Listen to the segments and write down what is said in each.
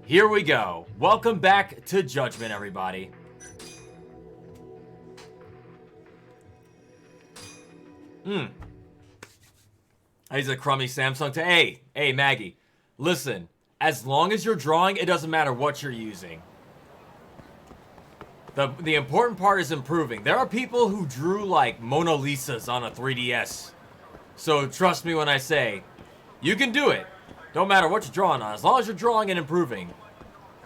Here we go. Welcome back to Judgment, everybody. He's a crummy Samsung to Hey, Maggie. Listen, as long as you're drawing, it doesn't matter what you're using. The important part is improving. There are people who drew like Mona Lisas on a 3DS. So trust me when I say, you can do it. Don't matter what you're drawing on, as long as you're drawing and improving.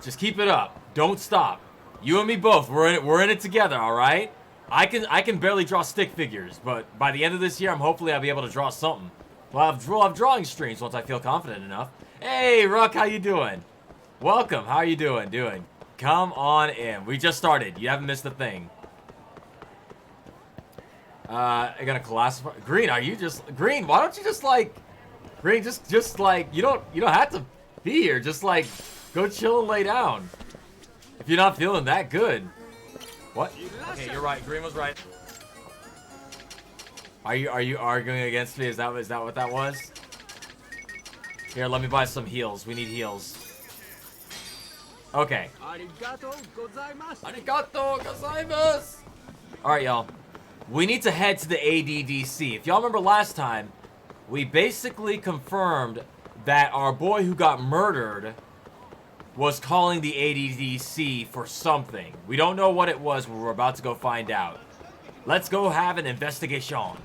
Just keep it up. Don't stop. You and me both. We're in it together, all right? I can barely draw stick figures, but by the end of this year, hopefully I'll be able to draw something. Well, I'll have drawing streams once I feel confident enough. Hey, Ruck, how you doing? Welcome. How are you doing? Come on in. We just started. You haven't missed a thing. I gotta classify. Green, are you just Green? Why don't you just like Green? Just like you don't have to be here. Just like go chill and lay down. If you're not feeling that good. What? Okay, you're right. Green was right. Are you arguing against me? Is that what that was? Here, let me buy some heals. We need heals. Okay. Arigato gozaimasu. All right, y'all. We need to head to the ADDC. If y'all remember last time, we basically confirmed that our boy who got murdered was calling the ADDC for something. We don't know what it was, but we're about to go find out. Let's go have an investigation.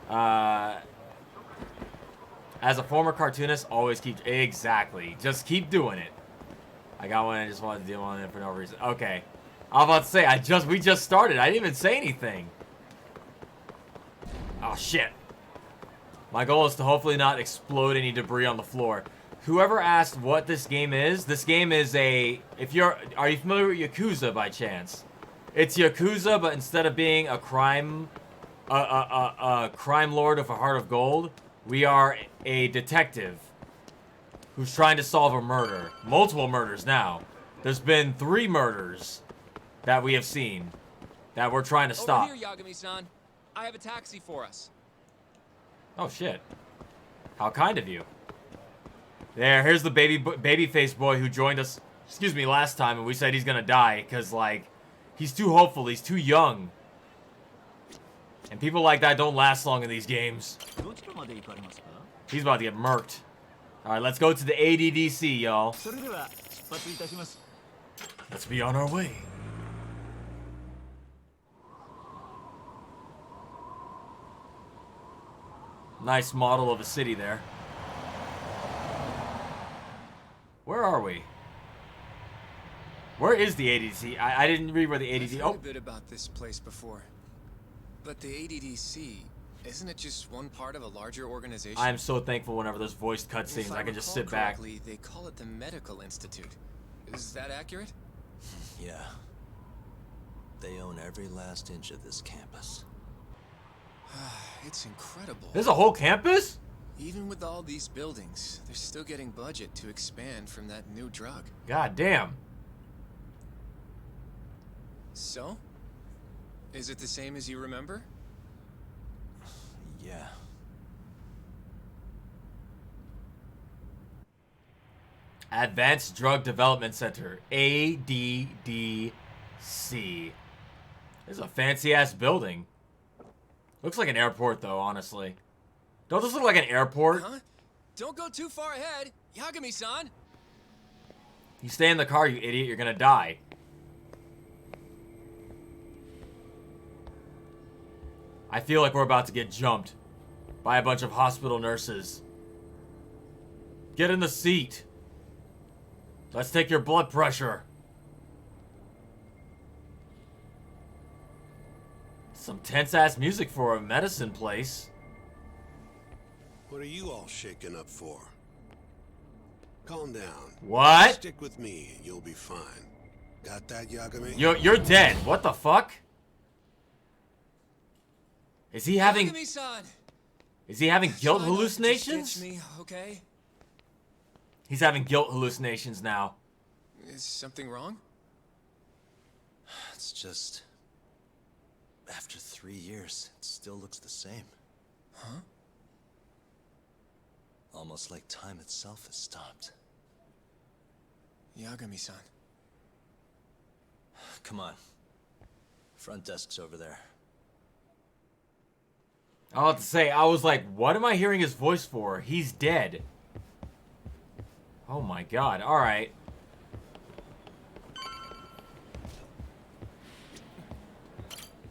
As a former cartoonist, always keep... Exactly. Just keep doing it. I got one, I just wanted to deal with it for no reason. Okay. I was about to say, we just started. I didn't even say anything. Oh, shit. My goal is to hopefully not explode any debris on the floor. Whoever asked what this game is a... Are you familiar with Yakuza by chance? It's Yakuza, but instead of being a crime... a crime lord with a heart of gold, we are a detective who's trying to solve a murder. Multiple murders now. There's been 3 murders that we have seen that we're trying to stop. Over here, Yagami-san. I have a taxi for us. Oh shit! How kind of you. Here's the baby-faced boy who joined us. Excuse me, last time, and we said he's gonna die because like he's too hopeful. He's too young, and people like that don't last long in these games. He's about to get murked. All right, let's go to the ADDC, y'all. Let's be on our way. Nice model of a city there. Where are we? Where is the ADDC? I didn't read where the ADDC... I've heard a bit about this place before. But the ADDC, isn't it just one part of a larger organization? I am so thankful whenever there's voiced cutscenes. I can just sit back. They call it the Medical Institute. Is that accurate? Yeah. They own every last inch of this campus. It's incredible. There's a whole campus? Even with all these buildings, they're still getting budget to expand from that new drug. God damn. So? Is it the same as you remember? Yeah. Advanced Drug Development Center. ADDC. This is a fancy-ass building. Looks like an airport, though, honestly. Don't this look like an airport? Huh? Don't go too far ahead, Yagami-san! You stay in the car, you idiot. You're gonna die. I feel like we're about to get jumped by a bunch of hospital nurses. Get in the seat. Let's take your blood pressure. Some tense-ass music for a medicine place. What are you all shaking up for? Calm down. What? Stick with me and you'll be fine. Got that, Yagami? You're dead. What the fuck? Is he having... Yagami-san! Is he having guilt Try not to hallucinations? stitch me, okay? He's having guilt hallucinations now. Is something wrong? It's just... After 3 years, it still looks the same. Huh? Almost like time itself has stopped. Yagami-san. Come on. Front desk's over there. I'll have to say, I was like, what am I hearing his voice for? He's dead. Oh my god. Alright.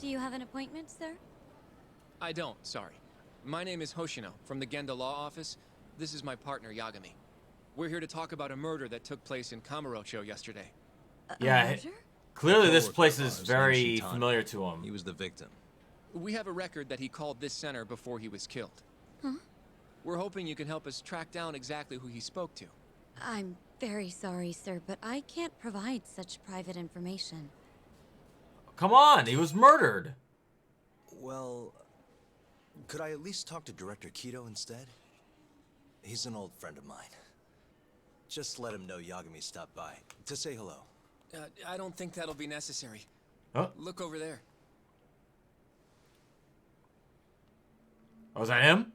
Do you have an appointment, sir? I don't, sorry. My name is Hoshino, from the Genda Law Office. This is my partner, Yagami. We're here to talk about a murder that took place in Kamurocho yesterday. Yeah, Murder? clearly this Coworker place of is ours very named Shintani. familiar to him. He was the victim. We have a record that he called this center before he was killed. Huh? We're hoping you can help us track down exactly who he spoke to. I'm very sorry, sir, but I can't provide such private information. Come on, he was murdered. Well, could I at least talk to Director Kido instead? He's an old friend of mine. Just let him know Yagami stopped by to say hello. I don't think that'll be necessary. Huh? Look over there. Oh, is that him?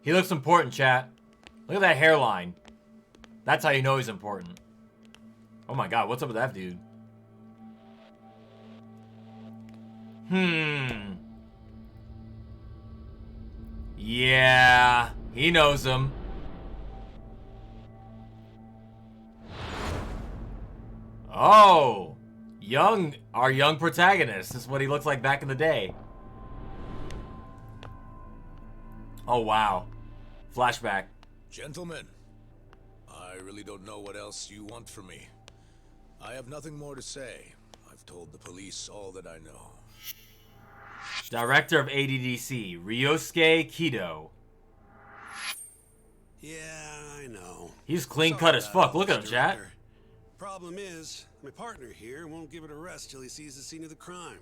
He looks important, chat. Look at that hairline. That's how you know he's important. Oh my god, what's up with that dude? Yeah, he knows him. Oh, our young protagonist. This is what he looked like back in the day. Oh, wow. Flashback. Gentlemen, I really don't know what else you want from me. I have nothing more to say. I've told the police all that I know. Director of ADDC, Ryosuke Kido. Yeah, I know. He's clean Sorry cut as about fuck. all Look at this, him, chat. Director. Problem is, my partner here won't give it a rest till he sees the scene of the crime.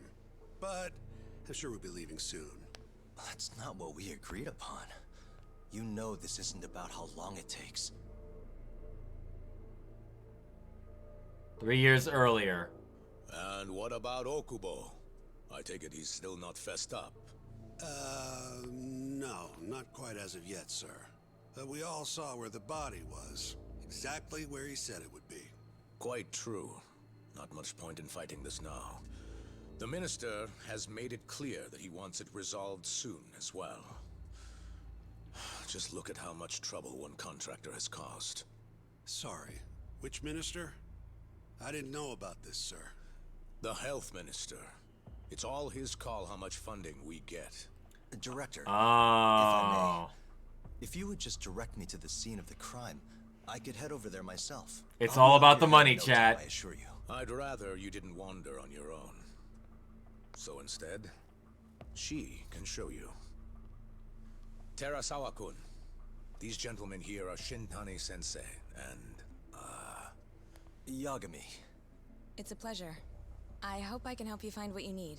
But I'm sure we'll be leaving soon. That's not what we agreed upon. You know this isn't about how long it takes. 3 years earlier. And what about Okubo? I take it he's still not fessed up. No, not quite as of yet, sir. We all saw where the body was. Exactly where he said it would be. Quite true. Not much point in fighting this now. The minister has made it clear that he wants it resolved soon as well. Just look at how much trouble one contractor has caused. Sorry, which minister? I didn't know about this, sir. The health minister. It's all his call how much funding we get. Director, Oh. if I may, if you would just direct me to the scene of the crime, I could head over there myself. It's I'll all be about out the there money, in no chat. time, I assure you. I'd rather you didn't wander on your own. So instead, she can show you. Terasawa-kun, these gentlemen here are Shintani-sensei and, Yagami. It's a pleasure. I hope I can help you find what you need.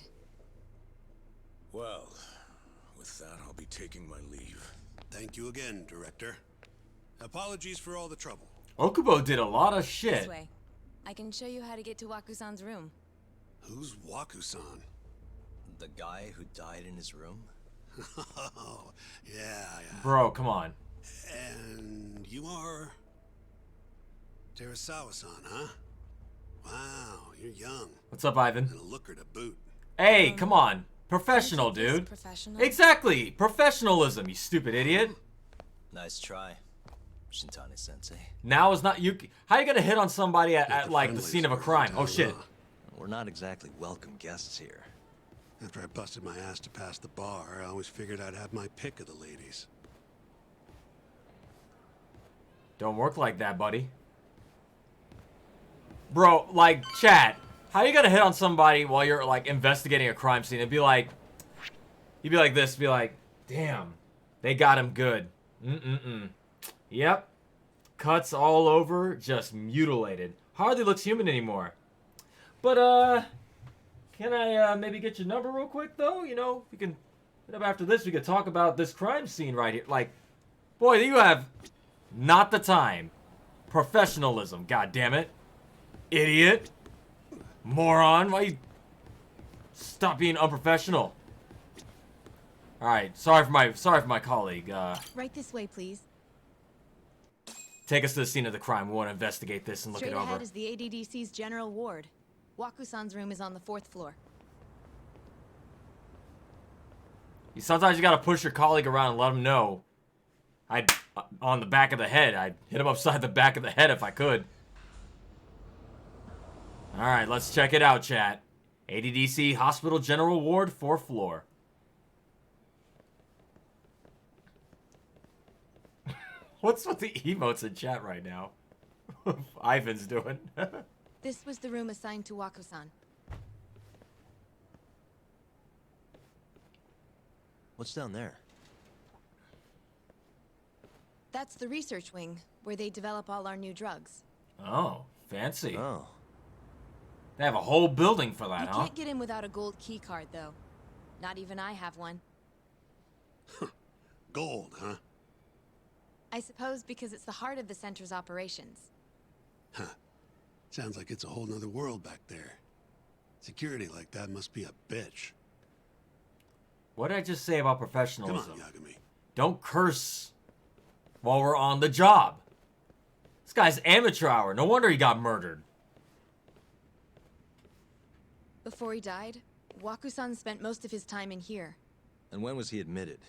well, with that I'll be taking my leave. Thank you again, Director. Apologies for all the trouble. Okubo did a lot of This shit. way. I can show you how to get to Waku-san's room. Who's Waku-san? The guy who died in his room? Oh, yeah. Bro, come on. And you are... Terasawa-san, huh? Wow, you're young. What's up, Ivan? And a looker to boot. Hey, come on. Professional, Don't you think dude. this professional? Exactly. Professionalism, you stupid idiot. Nice try, Shintani-sensei. Now is not you. How you gonna hit on somebody at the like the friendliest scene of a person crime? in Oh town, shit. huh? We're not exactly welcome guests here. After I busted my ass to pass the bar, I always figured I'd have my pick of the ladies. Don't work like that, buddy. Bro, like, chat. How you gonna hit on somebody while you're like investigating a crime scene and be like, you'd be like this, be like, damn, they got him good. Yep. Cuts all over, just mutilated. Hardly looks human anymore. But, can I maybe get your number real quick, though? You know, we can hit up after this. We could talk about this crime scene right here. Like, boy, you have not the time. Professionalism, god damn it. Idiot. Moron. Why you... Stop being unprofessional. Alright, sorry for my colleague. Right this way, please. Take us to the scene of the crime. We want to investigate this and look Straight it over. ahead is the ADDC's general ward. Waku-san's room is on the 4th floor. Sometimes you gotta push your colleague around and let him know. On the back of the head. I'd hit him upside the back of the head if I could. Alright, let's check it out, chat. ADDC Hospital General Ward, 4th floor. What's with the emotes in chat right now? Ivan's doing. This was the room assigned to Waku-san. What's down there? That's the research wing, where they develop all our new drugs. Oh, fancy. Oh. They have a whole building for that, You huh? can't get in without a gold key card, though. Not even I have one. Gold, huh? I suppose because it's the heart of the center's operations. Huh. Sounds like it's a whole nother world back there. Security like that must be a bitch. What did I just say about Come professionalism? on, Yagami. Don't curse while we're on the job. This guy's amateur hour. No wonder he got murdered. Before he died, Waku-san spent most of his time in here. And when was he admitted?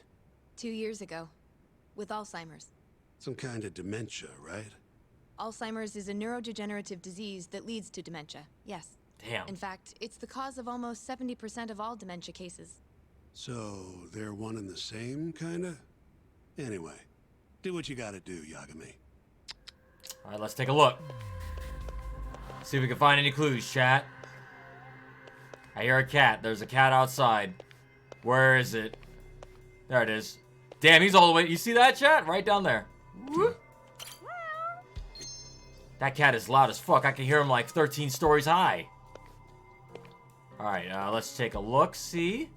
2 years ago. With Alzheimer's. Some kind of dementia, right? Alzheimer's is a neurodegenerative disease that leads to dementia, yes. Damn. In fact, it's the cause of almost 70% of all dementia cases. So, they're one and the same, kinda? Anyway, do what you gotta do, Yagami. Alright, let's take a look. See if we can find any clues, chat. I hear a cat. There's a cat outside. Where is it? There it is. Damn, he's all the way. You see that, chat? Right down there. Whoop. That cat is loud as fuck. I can hear him like 13 stories high. Alright, let's take a look. See?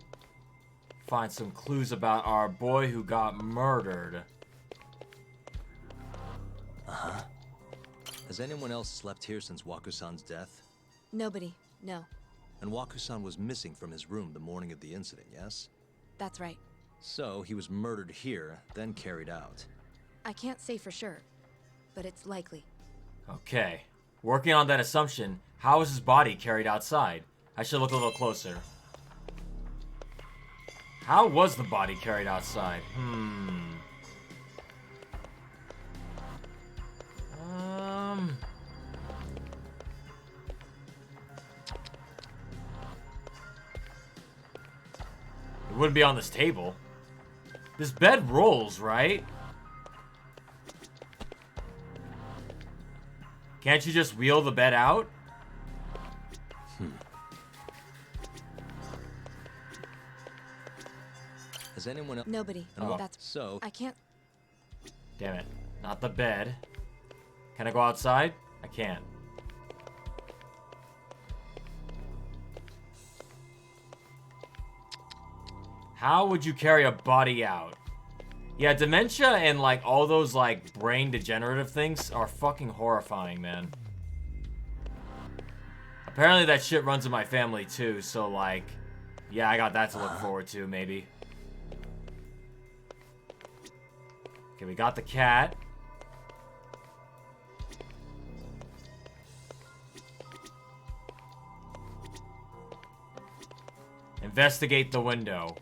Find some clues about our boy who got murdered. Uh-huh. Has anyone else slept here since Waku-san's death? Nobody, no. And Waku-san was missing from his room the morning of the incident, yes? That's right. So, he was murdered here, then carried out. I can't say for sure, but it's likely. Okay. Working on that assumption, how was his body carried outside? I should look a little closer. How was the body carried outside? It wouldn't be on this table. This bed rolls, right? Can't you just wheel the bed out? Has anyone else... Nobody. Oh. That's... So... I can't... Damn it. Not the bed. Can I go outside? I can't. How would you carry a body out? Yeah, dementia and like all those like brain degenerative things are fucking horrifying, man. Apparently that shit runs in my family too, so like, yeah, I got that to look forward to, maybe. Okay, we got the cat. Investigate the window.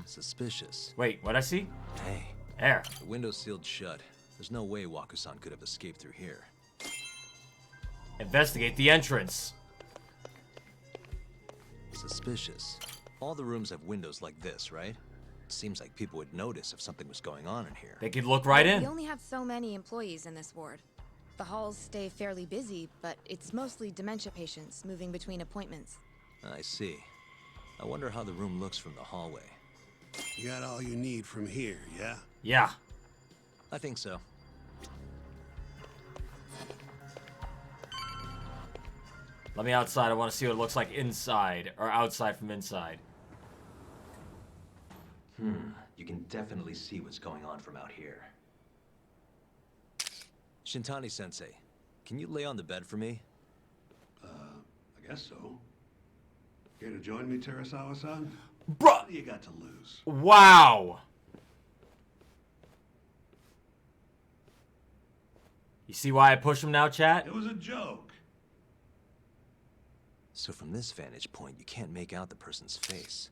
Suspicious. Wait, what'd I see? Hey, There. the window's sealed shut. There's no way Waku-san could have escaped through here. Investigate the entrance. Suspicious. All the rooms have windows like this, right? Seems like people would notice if something was going on in here. They could look right We in. only have so many employees in this ward. The halls stay fairly busy, but it's mostly dementia patients moving between appointments. I see. I wonder how the room looks from the hallway. You got all you need from here, yeah? Yeah. I think so. Let me outside. I want to see what it looks like inside or outside from inside. You can definitely see what's going on from out here. Shintani-sensei, can you lay on the bed for me? I guess so. Care to join me, Terasawa-san? Bruh! What do you got to lose? Wow. You see why I push him now, chat? It was a joke. So from this vantage point, you can't make out the person's face.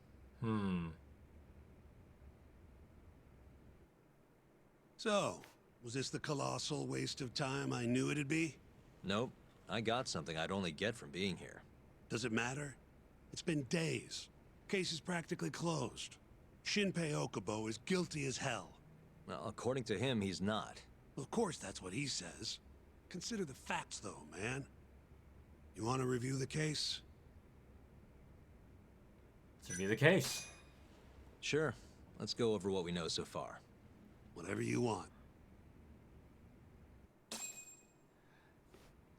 So, was this the colossal waste of time I knew it'd be? Nope. I got something I'd only get from being here. Does it matter? It's been days. Case is practically closed. Shinpei Okubo is guilty as hell. Well, according to him, he's not. Of course, that's what he says. Consider the facts, though, man. You want to review the case? To be the case. Sure. Let's go over what we know so far. Whatever you want.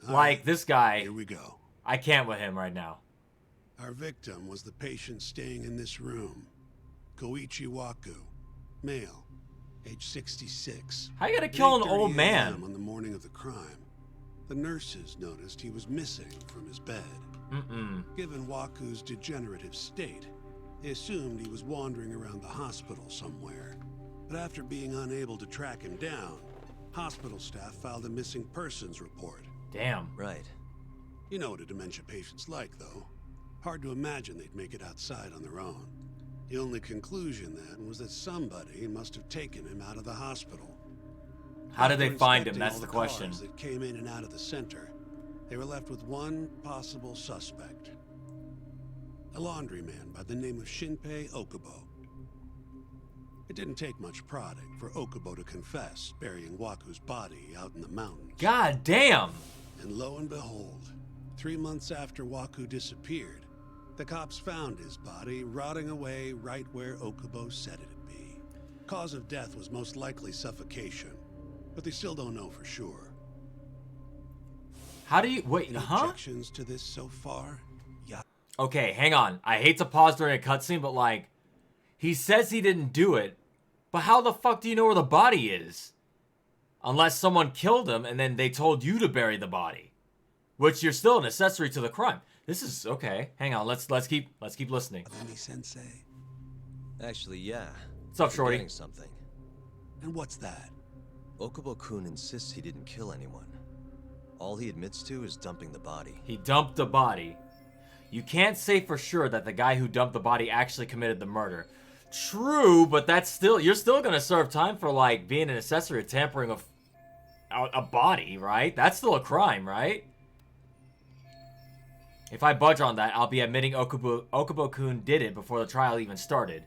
Like, this guy, Here we go. I can't with him right now. Our victim was the patient staying in this room. Koichi Waku. Male. Age 66. How you gotta kill an 8:30 old man? a.m. on the morning of the crime. The nurses noticed he was missing from his bed. Given Waku's degenerative state, they assumed he was wandering around the hospital somewhere. But after being unable to track him down, hospital staff filed a missing persons report. Damn. Right. You know what a dementia patient's like, though. Hard to imagine they'd make it outside on their own. The only conclusion then was that somebody must have taken him out of the hospital. How did they After find him? inspecting That's all the cars question. that came in and out of the center, they were left with one possible suspect. A laundryman by the name of Shinpei Okubo. It didn't take much prodding for Okubo to confess burying Waku's body out in the mountains. God damn. And lo and behold, 3 months after Waku disappeared, the cops found his body rotting away right where Okubo said it'd be. Cause of death was most likely suffocation, but they still don't know for sure. How do you wait? Any Huh? objections to this so far? Yeah. Okay, hang on. I hate to pause during a cutscene, but like, he says he didn't do it, but how the fuck do you know where the body is? Unless someone killed him and then they told you to bury the body, which you're still an accessory to the crime. This is okay. Hang on. Let's keep listening. Any sensei? Actually, yeah. What's up, You're Shorty? forgetting something. And what's that? Okubo-kun insists he didn't kill anyone. All he admits to is dumping the body. He dumped the body. You can't say for sure that the guy who dumped the body actually committed the murder. True, but that's still, you're still gonna serve time for like being an accessory or tampering of a body, right? That's still a crime, right? If I budge on that, I'll be admitting Okubo-kun did it before the trial even started.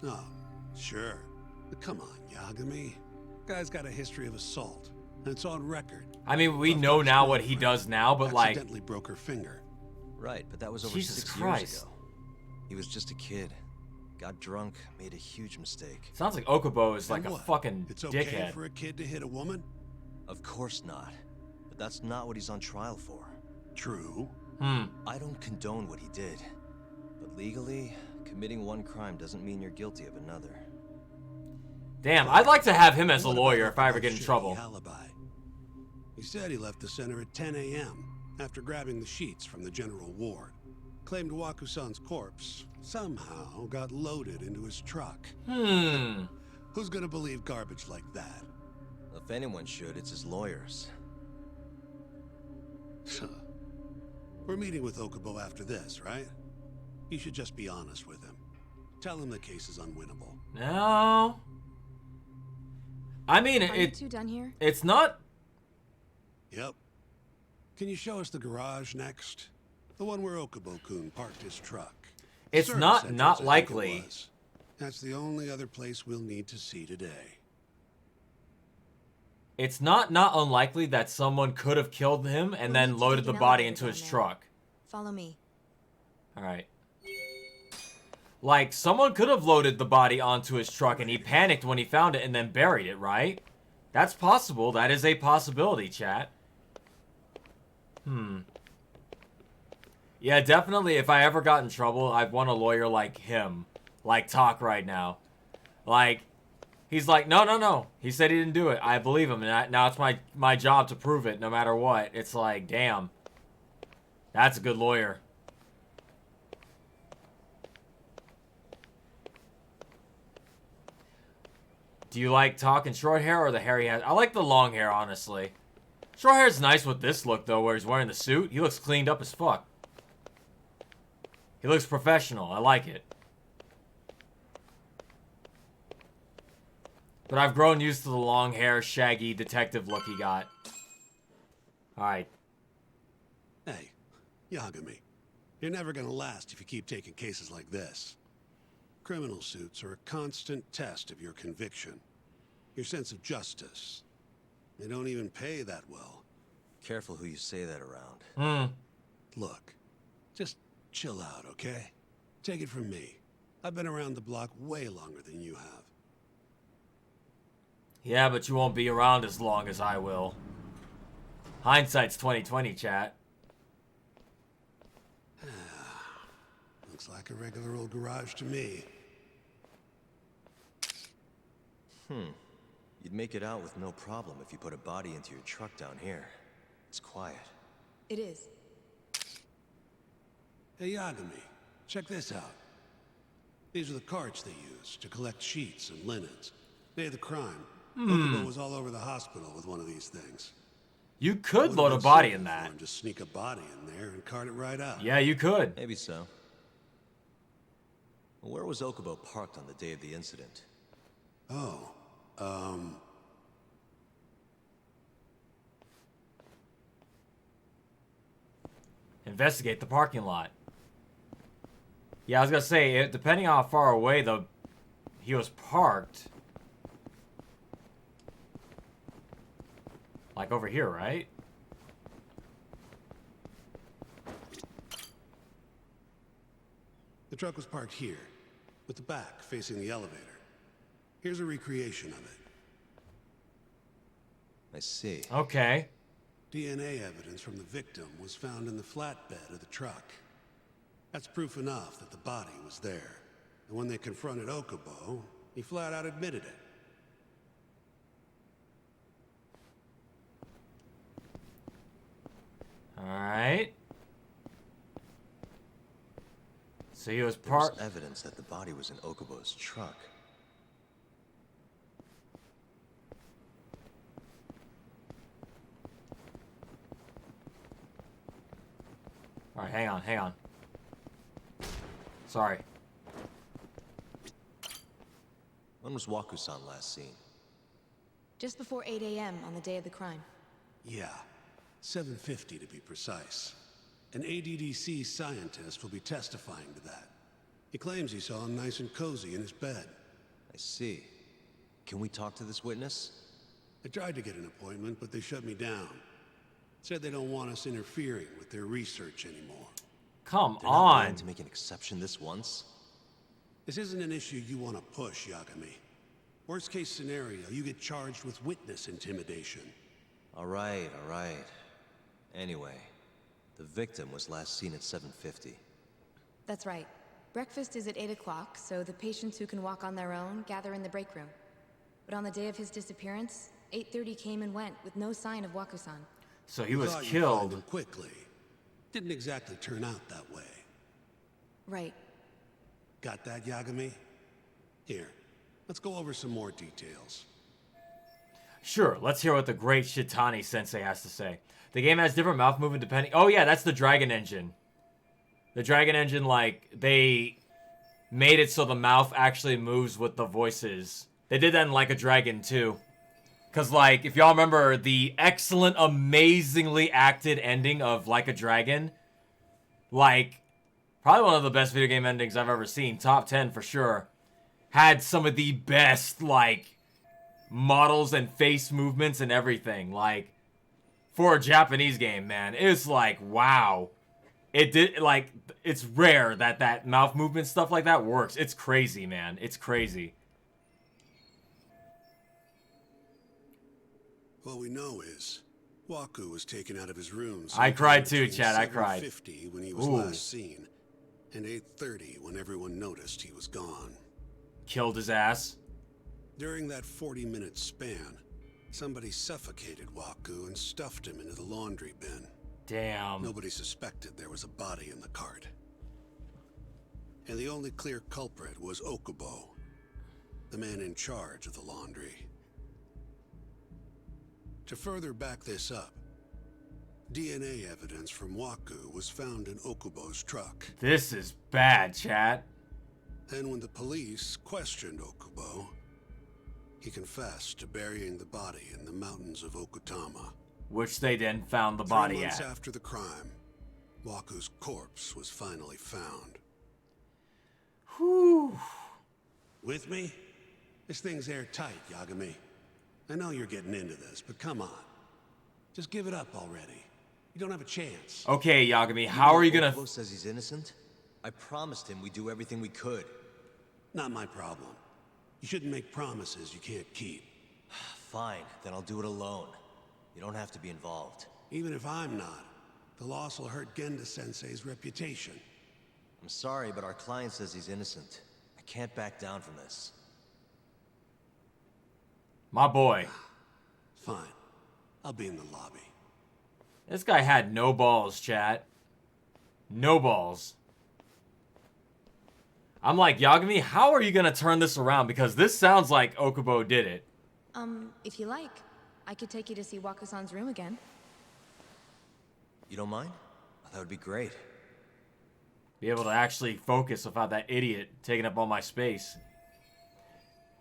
Oh, sure. But come on, Yagami. Guy's got a history of assault, and it's on record. I mean, we know now what he does now, but like, Accidentally broke her finger. Right, but that was over Jesus 6 Christ. years ago. He was just a kid. Got drunk, made a huge mistake. sounds like Okubo is like And a what? fucking It's okay dickhead. for a kid to hit a woman? Of course not. But that's not what he's on trial for. True. I don't condone what he did. But legally, committing one crime doesn't mean you're guilty of another. Damn, I'd like to have him as a What lawyer about if I ever Okubo's get in shaky trouble. alibi? He said he left the center at 10 a.m. after grabbing the sheets from the general ward. Claimed Waku-san's corpse somehow got loaded into his truck. Who's gonna believe garbage like that? If anyone should, it's his lawyers. We're meeting with Okubo after this, right? You should just be honest with him. Tell him the case is unwinnable. No. I mean, Are you two done here? it's not. Yep. Can you show us the garage next? The one where Okubo-kun parked his truck. It's Service not entrance, not I think it likely. was. That's the only other place we'll need to see today. It's not unlikely that someone could have killed him and We'll then need to loaded take the an body elevator into down his there. truck. Follow me. All right. Like, someone could have loaded the body onto his truck and he panicked when he found it and then buried it, right? That's possible. That is a possibility, chat. Yeah, definitely, if I ever got in trouble, I'd want a lawyer like him. Like Talk right now. Like, he's like, no. He said he didn't do it. I believe him, and now it's my job to prove it no matter what. It's like, damn. That's a good lawyer. Do you like Talk and short hair or the hair he has? I like the long hair, honestly. Short hair's nice with this look, though, where he's wearing the suit. He looks cleaned up as fuck. He looks professional. I like it. But I've grown used to the long hair, shaggy detective look he got. Alright. Hey, Yagami, you're never gonna last if you keep taking cases like this. Criminal suits are a constant test of your conviction, your sense of justice. They don't even pay that well. Careful who you say that around. Look, just chill out, okay? Take it from me. I've been around the block way longer than you have. Yeah, but you won't be around as long as I will. Hindsight's 20/20, chat. Looks like a regular old garage to me. You'd make it out with no problem if you put a body into your truck down here. It's quiet. It is. Hey, Yagami, check this out. These are the carts they use to collect sheets and linens. Day of the crime, Okubo was all over the hospital with one of these things. You could Would've load a been body simple in for that. him to sneak a body in there and cart it right out. Yeah, you could. Maybe so. Where was Okubo parked on the day of the incident? Oh, Investigate the parking lot. Yeah, I was gonna say, depending on how far away he was parked. Like over here, right? the truck was parked here, with the back facing the elevator. Here's a recreation of it. I see. Okay. DNA evidence from the victim was found in the flatbed of the truck. That's proof enough that the body was there. And when they confronted Okubo, he flat out admitted it. Alright. So he was There was parked. evidence that the body was in Okubo's truck. Alright, hang on. Sorry. When was Waku-san last seen? Just before 8 a.m. on the day of the crime. Yeah, 7:50 to be precise. An ADDC scientist will be testifying to that. He claims he saw him nice and cozy in his bed. I see. Can we talk to this witness? I tried to get an appointment, but they shut me down. Said they don't want us interfering with their research anymore. Come They're not willing on. to make an exception this once? This isn't an issue you want to push, Yagami. Worst case scenario, you get charged with witness intimidation. All right. Anyway, the victim was last seen at 7:50. That's right. Breakfast is at 8 o'clock, so the patients who can walk on their own gather in the break room. But on the day of his disappearance, 8:30 came and went with no sign of Waku-san. So he was Thought you'd find killed. him quickly. Didn't exactly turn out that way. Right. Got that, Yagami? Here, let's go over some more details. Sure, let's hear what the great Shitani Sensei has to say. The game has different mouth movement depending... Oh yeah, that's the Dragon Engine. The Dragon Engine, like, they made it so the mouth actually moves with the voices. They did that in Like a Dragon, too. Because, like, if y'all remember the excellent, amazingly acted ending of Like a Dragon, like, probably one of the best video game endings I've ever seen, top 10 for sure, had some of the best, like, models and face movements and everything. Like, for a Japanese game, man, it's like, wow. It did, like, it's rare that that mouth movement stuff like that works. It's crazy, man. It's crazy. What we know is, Waku was taken out of his room. I cried sometime too, between Chad, I cried. 7:50 when he was Ooh. last seen, and 8:30 when everyone noticed he was gone. Killed his ass. During that 40-minute span, somebody suffocated Waku and stuffed him into the laundry bin. Damn. Nobody suspected there was a body in the cart. And the only clear culprit was Okubo, the man in charge of the laundry. To further back this up, DNA evidence from Waku was found in Okubo's truck. This is bad, chat. And when the police questioned Okubo, he confessed to burying the body in the mountains of Okutama. Which they then found the 3 body months at. after the crime, Waku's corpse was finally found. Whew. With me? This thing's airtight, Yagami. I know you're getting into this, but come on. Just give it up already. You don't have a chance. Okay, Yagami, how are you gonna... Okubo says he's innocent? I promised him we'd do everything we could. Not my problem. You shouldn't make promises you can't keep. Fine, then I'll do it alone. You don't have to be involved. Even if I'm not, the loss will hurt Genda-sensei's reputation. I'm sorry, but our client says he's innocent. I can't back down from this. My boy. Fine. I'll be in the lobby. This guy had no balls, chat. No balls. I'm like, Yagami, how are you gonna turn this around? Because this sounds like Okubo did it. If you like, I could take you to see Wako-san's room again. You don't mind? That would be great. Be able to actually focus without that idiot taking up all my space.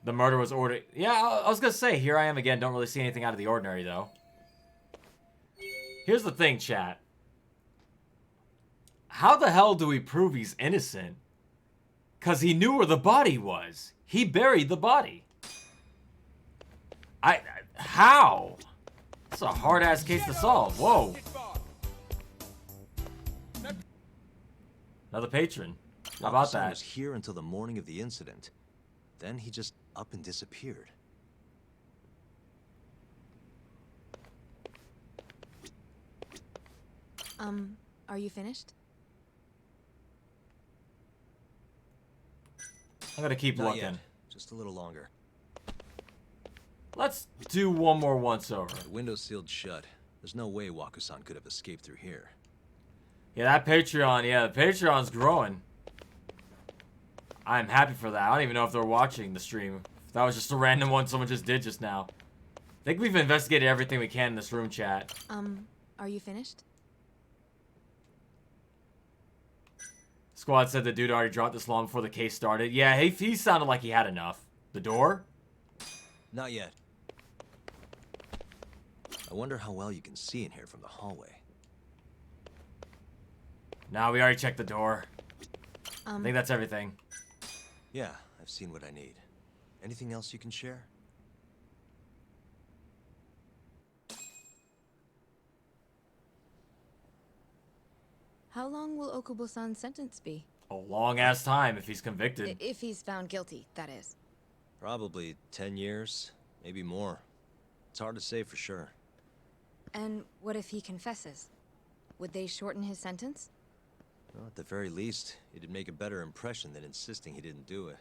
The murder was ordered. Yeah, I was gonna say, here I am again. Don't really see anything out of the ordinary, though. Here's the thing, chat. How the hell do we prove he's innocent? Because he knew where the body was. He buried the body. How? It's a hard-ass case to solve. Whoa. Another patron. How about Wako-san that? was here until the morning of the incident. Then he just up and disappeared. Are you finished? I'm gonna keep Not looking. yet. Just a little longer. Let's do one more once-over. The window's sealed shut. There's no way Wako-san could have escaped through here. Yeah, that Patreon, the Patreon's growing. I'm happy for that. I don't even know if they're watching the stream. If that was just a random one someone just did just now. I think we've investigated everything we can in this room, chat. Are you finished? Squad said the dude already dropped this long before the case started. Yeah, he sounded like he had enough. The door? Not yet. I wonder how well you can see in here from the hallway. Nah, we already checked the door. I think that's everything. Yeah, I've seen what I need. Anything else you can share? How long will Okubo-san's sentence be? A long-ass time if he's convicted. If he's found guilty, that is. Probably 10 years, maybe more. It's hard to say for sure. And what if he confesses? Would they shorten his sentence? Well, at the very least, it'd make a better impression than insisting he didn't do it.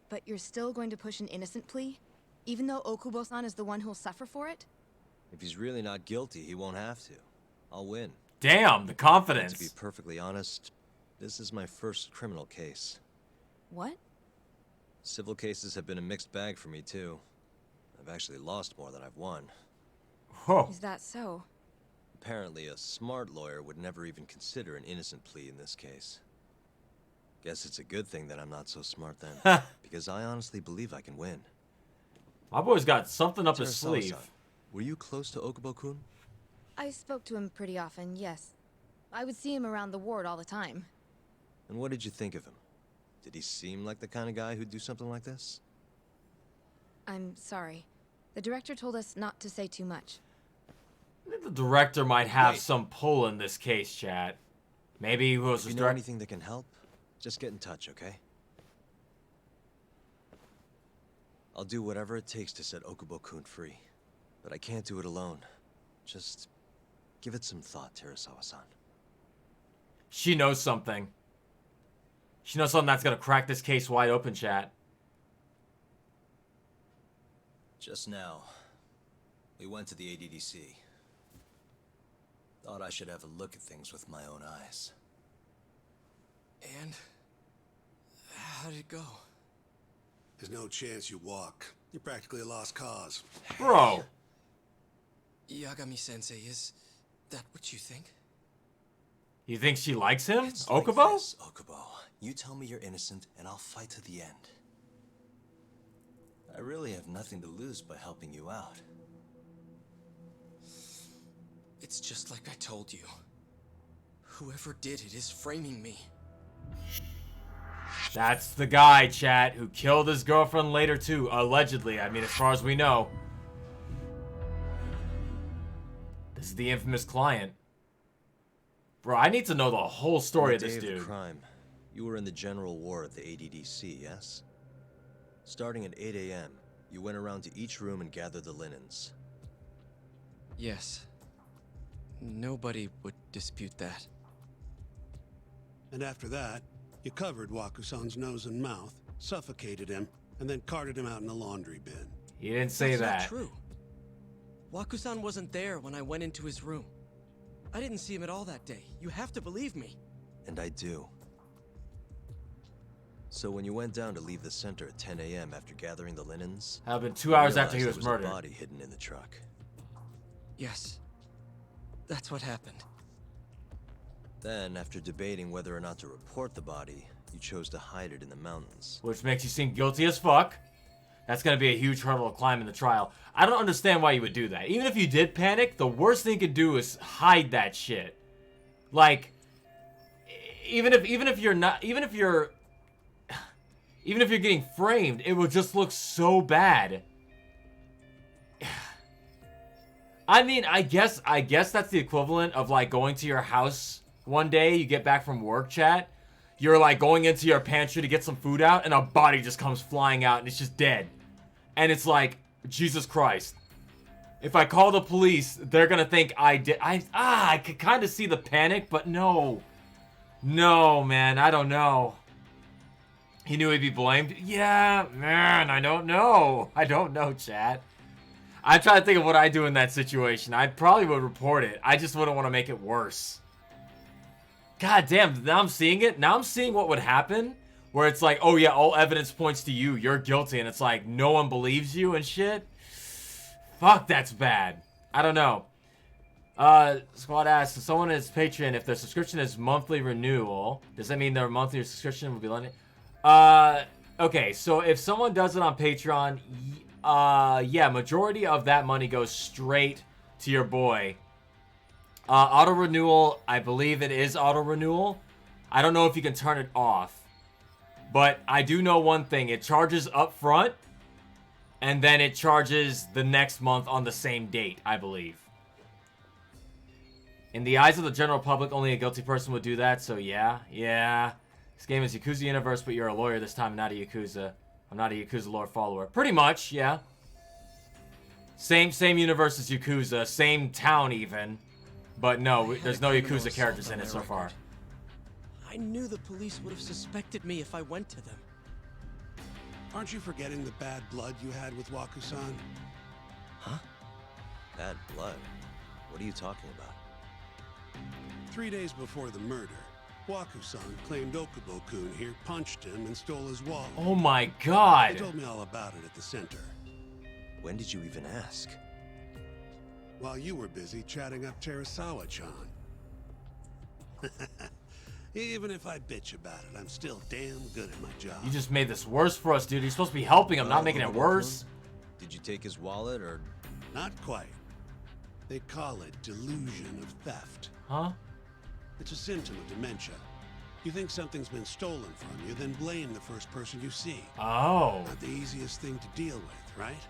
But you're still going to push an innocent plea? Even though Okubo-san is the one who'll suffer for it? If he's really not guilty, he won't have to. I'll win. Damn, the And confidence. to be perfectly honest, this is my first criminal case. What? Civil cases have been a mixed bag for me, too. I've actually lost more than I've won. Whoa. Is that so? Apparently, a smart lawyer would never even consider an innocent plea in this case. Guess it's a good thing that I'm not so smart then, because I honestly believe I can win. My boy's got something up his Terasawa-san, sleeve. were you close to Okubo-kun? I spoke to him pretty often, yes. I would see him around the ward all the time. And what did you think of him? Did he seem like the kind of guy who'd do something like this? I'm sorry. The director told us not to say too much. I think the director might have Wait. some pull in this case, chat. Maybe he was If you know anything that can help, just get in touch, okay? I'll do whatever it takes to set Okubo-kun free. But I can't do it alone. Just give it some thought, Terasawa-san. She knows something. She knows something that's gonna crack this case wide open, chat. Just now, we went to the ADDC. Thought I should have a look at things with my own eyes. And how did it go? There's no chance you walk. You're practically a lost cause. Bro. Yagami-sensei, that what you think? You think she likes him? It's like Okubo? this, Okubo. You tell me you're innocent, and I'll fight to the end. I really have nothing to lose by helping you out. It's just like I told you. Whoever did it is framing me. That's the guy, chat, who killed his girlfriend later too, allegedly. I mean, as far as we know. This is the infamous client. Bro, I need to know the whole story of this On the day dude. of the crime, you were in the general ward at the ADDC, yes? Starting at 8 a.m., you went around to each room and gathered the linens. Yes. Nobody would dispute that. And after that, you covered Wakusan's nose and mouth, suffocated him, and then carted him out in the laundry bin. He didn't say That's that. not true. Wakusan wasn't there when I went into his room. I didn't see him at all that day. You have to believe me. And I do. So when you went down to leave the center at 10 a.m. after gathering the linens... Had been 2 hours after he realized was there murdered. a body hidden in the truck. Yes. That's what happened. Then, after debating whether or not to report the body, you chose to hide it in the mountains. Which makes you seem guilty as fuck. That's gonna be a huge hurdle to climb in the trial. I don't understand why you would do that. Even if you did panic, the worst thing you could do is hide that shit. Like, even if you're getting framed, it would just look so bad. I mean, I guess that's the equivalent of like going to your house one day, you get back from work, chat. You're like going into your pantry to get some food out, and a body just comes flying out, and it's just dead. And it's like, Jesus Christ. If I call the police, they're gonna think I did. I could kind of see the panic, but no. No, man, I don't know. He knew he'd be blamed? Yeah, man, I don't know. I don't know, chat. I'm trying to think of what I'd do in that situation. I probably would report it. I just wouldn't want to make it worse. God damn, now I'm seeing it. Now I'm seeing what would happen. Where it's like, oh yeah, all evidence points to you. You're guilty. And it's like, no one believes you and shit. Fuck, that's bad. I don't know. Squad asks, if someone is Patreon, if their subscription is monthly renewal, does that mean their monthly subscription will be lending? Okay, so if someone does it on Patreon, yeah, majority of that money goes straight to your boy. Auto renewal, I believe it is auto renewal. I don't know if you can turn it off. But I do know one thing. It charges up front. And then it charges the next month on the same date, I believe. In the eyes of the general public, only a guilty person would do that. So yeah. This game is Yakuza Universe, but you're a lawyer this time, not a Yakuza. I'm not a Yakuza lore follower. Pretty much, yeah. Same universe as Yakuza. Same town even. But no, there's no Yakuza characters in it so far. I knew the police would have suspected me if I went to them. Aren't you forgetting the bad blood you had with Wakusan? Huh? Bad blood? What are you talking about? 3 days before the murder, Wakusan claimed Okubo-kun here punched him and stole his wallet. Oh my He god. told me all about it at the center. When did you even ask? While you were busy chatting up Terasawa-chan. Even if I bitch about it, I'm still damn good at my job. You just made this worse for us, dude. You're supposed to be helping him, not making it worse. Did you take his wallet, or...? Not quite. They call it delusion of theft. Huh? It's a symptom of dementia. You think something's been stolen from you, then blame the first person you see. Oh. Not the easiest thing to deal with, right?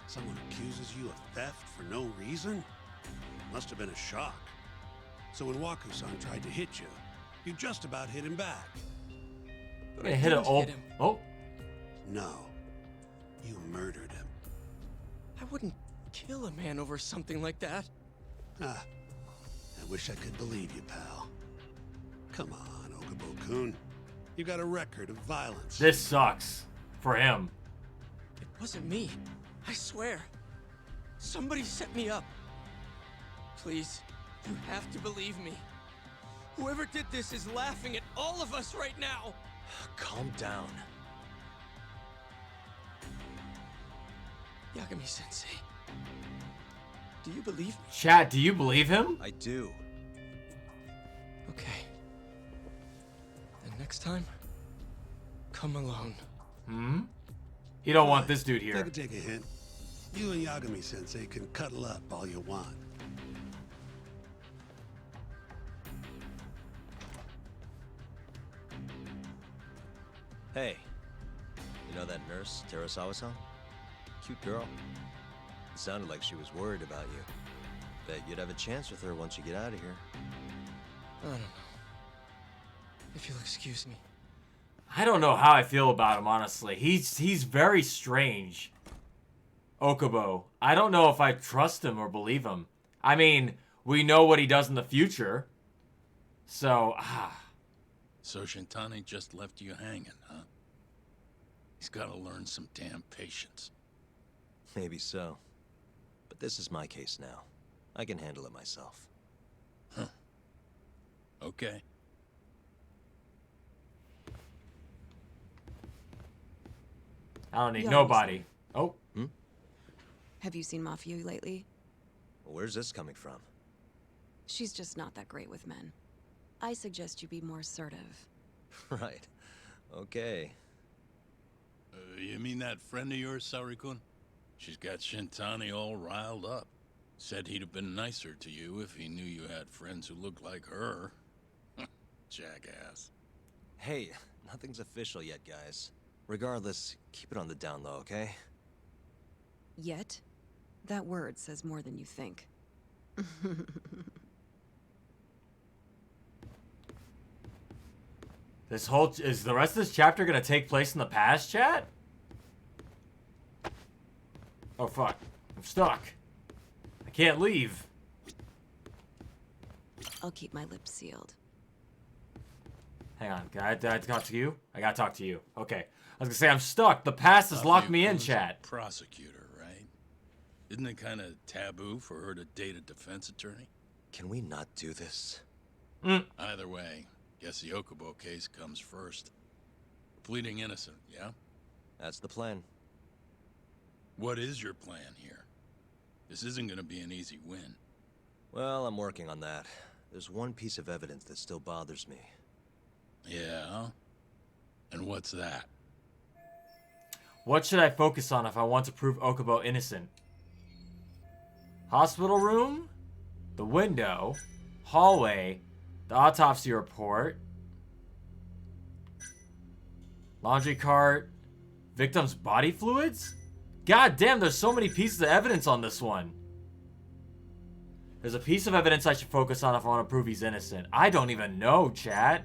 Someone accuses you of theft for no reason? Must have been a shock. So when Waku-san tried to hit you, you just about hit him back. But I I hit didn't him. hit him. Oh. No. You murdered him. I wouldn't kill a man over something like that. Ah. I wish I could believe you, pal. Come on, Okubo-kun. You got a record of violence. This sucks. For him. It wasn't me. I swear. Somebody set me up. Please, you have to believe me. Whoever did this is laughing at all of us right now. Calm down. Yagami-sensei. Do you believe me? Chat, do you believe him? I do. Okay. And next time, come alone. You don't want this dude If I here. could take a hint, you and Yagami-sensei can cuddle up all you want. Hey, you know that nurse, Terasawa-san? Cute girl. It sounded like she was worried about you. Bet you'd have a chance with her once you get out of here. I don't know. If you'll excuse me. I don't know how I feel about him, honestly. He's very strange. Okubo. I don't know if I trust him or believe him. I mean, we know what he does in the future. So, So Shintani just left you hanging, huh? He's gotta learn some damn patience. Maybe so. But this is my case now. I can handle it myself. Huh. Okay. I don't need Yeah, nobody. Oh, Have you seen Mafia lately? Where's this coming from? She's just not that great with men. I suggest you be more assertive. Right. Okay. You mean that friend of yours, Saori-kun? She's got Shintani all riled up. Said he'd have been nicer to you if he knew you had friends who looked like her. Jackass. Hey, nothing's official yet, guys. Regardless, keep it on the down low, okay? Yet? That word says more than you think. is the rest of this chapter gonna take place in the past, chat? Oh fuck, I'm stuck. I can't leave. I'll keep my lips sealed. Hang on, I talk to you? I gotta talk to you. Okay. I was gonna say I'm stuck. The past has locked me in, Saori-kun's a chat. prosecutor, right? Isn't it kind of taboo for her to date a defense attorney? Can we not do this? Either way, guess the Okubo case comes first. Pleading innocent, yeah? That's the plan. What is your plan here? This isn't gonna be an easy win. Well, I'm working on that. There's one piece of evidence that still bothers me. Yeah? And what's that? What should I focus on if I want to prove Okubo innocent? Hospital room? The window? Hallway? The autopsy report? Laundry cart? Victim's body fluids? God damn, there's so many pieces of evidence on this one. There's a piece of evidence I should focus on if I want to prove he's innocent. I don't even know, chat.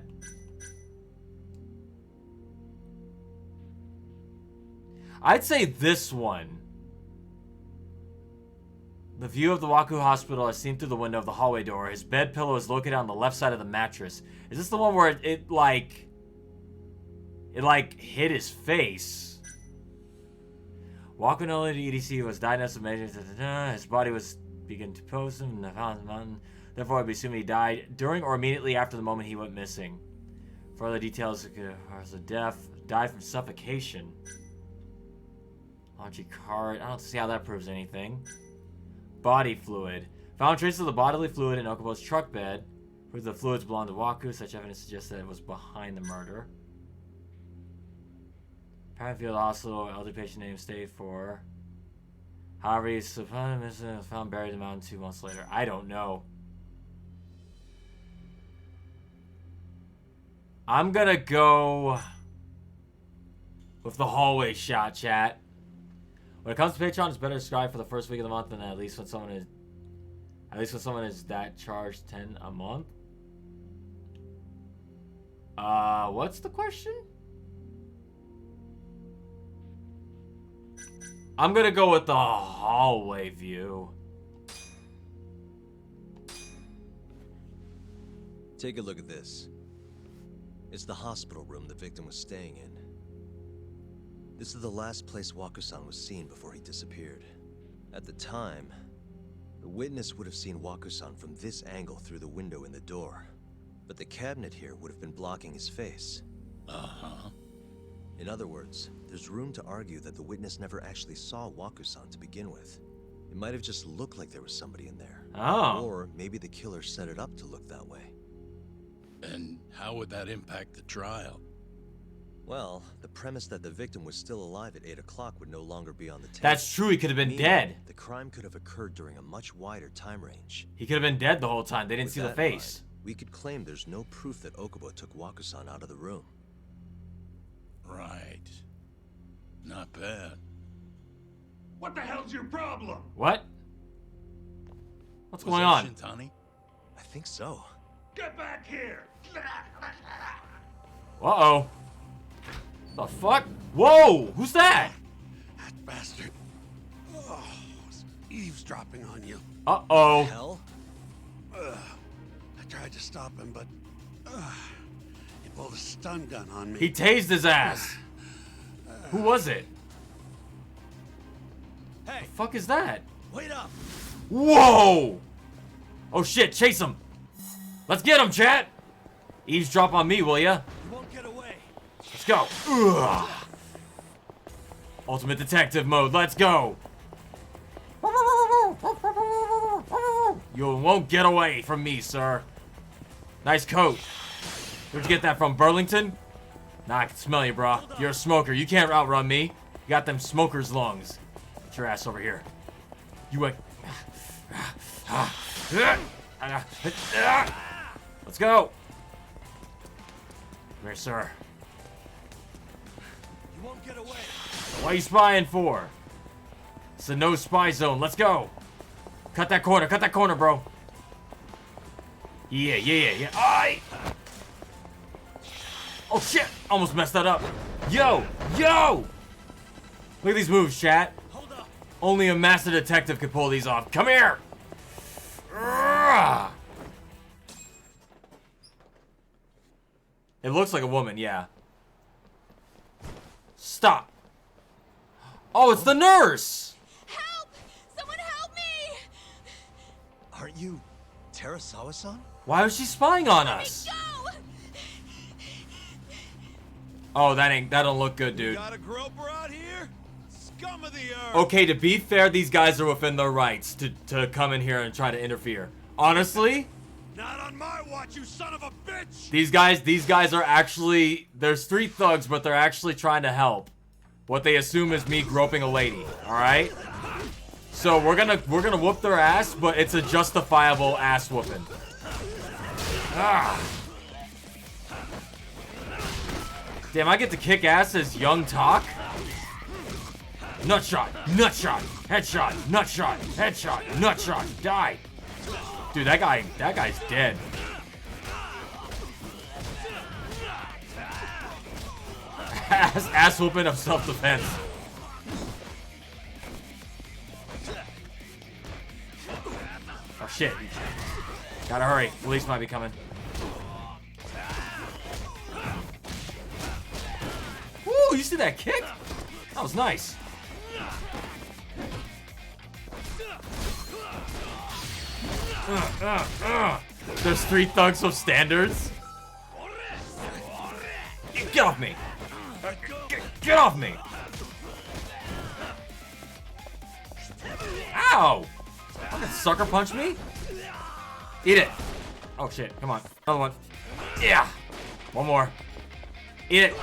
I'd say this one. The view of the Waku Hospital is seen through the window of the hallway door. His bed pillow is located on the left side of the mattress. Is this the one where it hit his face? Waku no EDC was diagnosed with major... His body was begun to pose him. Therefore, it would be assumed he died during or immediately after the moment he went missing. Further details are the death. Died from suffocation. Laundry cart. I don't see how that proves anything. Body fluid. Found traces of the bodily fluid in Okubo's truck bed. Prove the fluids belonged to Waku. Such evidence suggests that it was behind the murder. Parentfield Hospital, elderly patient name stayed for. However, he's found buried in the mountain 2 months later. I don't know. I'm gonna go with the hallway shot, chat. When it comes to Patreon, it's better to subscribe for the first week of the month than at least when someone is that charged 10 a month. What's the question? I'm gonna go with the hallway view. Take a look at this. It's the hospital room the victim was staying in. This is the last place Waku-san was seen before he disappeared. At the time, the witness would have seen Waku-san from this angle through the window in the door. But the cabinet here would have been blocking his face. Uh-huh. In other words, there's room to argue that the witness never actually saw Waku-san to begin with. It might have just looked like there was somebody in there. Oh. Or maybe the killer set it up to look that way. And how would that impact the trial? Well, the premise that the victim was still alive at 8 o'clock would no longer be on the table. That's true, he could have been Meaning, dead. The crime could have occurred during a much wider time range. He could have been dead the whole time. They didn't With see the that in face. mind, we could claim there's no proof that Okubo took Wakusan out of the room. Right. Not bad. What the hell's your problem? What? What's Was going that on? Shintani? I think so. Get back here! Uh-oh. The fuck? Whoa! Who's that? That bastard. Oh, was eavesdropping on you. Uh-oh. Hell? I tried to stop him, but he pulled a stun gun on me. He tased his ass. Who was it? Hey, The fuck is that? wait up! Whoa! Oh shit, chase him. Let's get him, chat. Eavesdrop on me, will ya? You won't get away. Let's go. Ugh. Ultimate detective mode, let's go. You won't get away from me, sir. Nice coat. Where'd you get that from, Burlington? Nah, I can smell you, bro. You're a smoker. You can't outrun me. You got them smoker's lungs. Get your ass over here. You wait. Let's go. Come here, sir. You won't get away. What are you spying for? It's a no spy zone. Let's go. Cut that corner, bro. Yeah. Aye. Oh shit! Almost messed that up. Yo! Look at these moves, chat. Hold up. Only a master detective could pull these off. Come here! Urgh. It looks like a woman, yeah. Stop. Oh, it's the nurse! Help! Someone help me! Aren't you Terasawa-san? Why was she spying on us? Go! Oh, that don't look good, dude. Got a groper out here? Scum of the earth! Okay, to be fair, these guys are within their rights to come in here and try to interfere. Honestly, Not on my watch, you son of a bitch! these guys are actually, they're street thugs, but they're actually trying to help. What they assume is me groping a lady, alright? So we're gonna whoop their ass, but it's a justifiable ass whooping. Ah. Damn, I get to kick ass as Young Tak? Nutshot, headshot, nutshot, die. Dude, that guy's dead. Ass whooping of self-defense. Oh shit. Gotta hurry. Police might be coming. Woo, you see that kick? That was nice. They're street thugs with standards. Get off me. Get off me. Ow. Fucking sucker punch me. Eat it. Oh shit, come on. Another one. Yeah. One more. Eat it.